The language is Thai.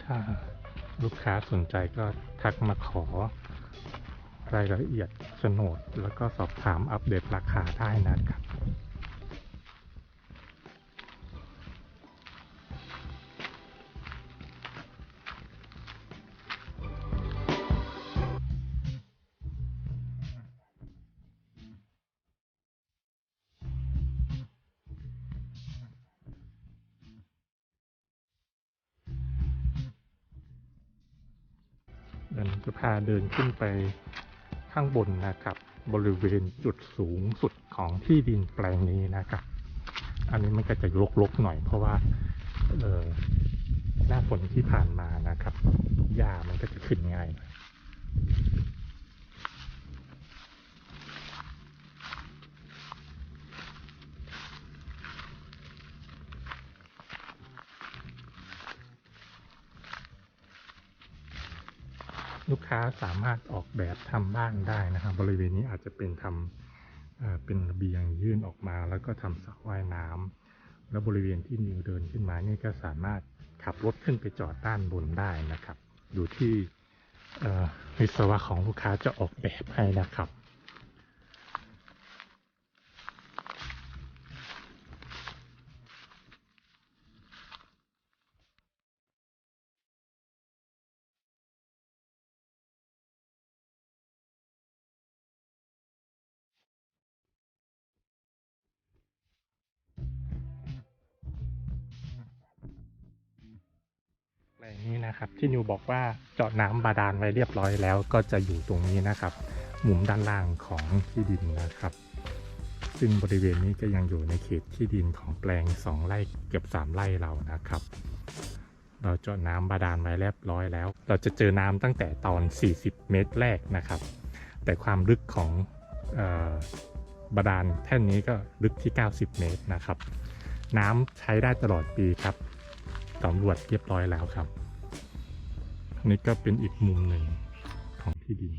ถ้าลูกค้าสนใจก็ทักมาขอรายละเอียดโฉนดแล้วก็สอบถามอัปเดตราคาได้นะครับเดี๋ยวจะพาเดินขึ้นไปข้างบนนะครับบริเวณจุดสูงสุดของที่ดินแปลงนี้นะครับอันนี้มันก็จะรกๆหน่อยเพราะว่าหน้าฝนที่ผ่านมานะครับหญ้ามันก็จะขึ้นง่ายหน่อยลูกค้าสามารถออกแบบทำบ้านได้นะครับบริเวณนี้อาจจะเป็นทำเป็นระเบียงยื่นออกมาแล้วก็ทำสระว่ายน้ำแล้วบริเวณที่นิวเดินขึ้นมานี่ก็สามารถขับรถขึ้นไปจอดด้านบนได้นะครับอยู่ที่วิศวะของลูกค้าจะออกแบบให้นะครับแปลงนี้นะครับที่นิวบอกว่าเจาะน้ำบาดาลไว้เรียบร้อยแล้วก็จะอยู่ตรงนี้นะครับมุมด้านล่างของที่ดินนะครับซึ่งบริเวณนี้ก็ยังอยู่ในเขตที่ดินของแปลง2 ไร่เกือบ3 ไร่เรานะครับเราเจาะน้ำบาดาลไว้เรียบร้อยแล้วเราจะเจอน้ำตั้งแต่ตอน40 เมตรแรกนะครับแต่ความลึกของบาดาลแท่นนี้ก็ลึกที่90 เมตรนะครับน้ำใช้ได้ตลอดปีครับสำรวจเรียบร้อยแล้วครับนี่ก็เป็นอีกมุมหนึ่งของที่ดิน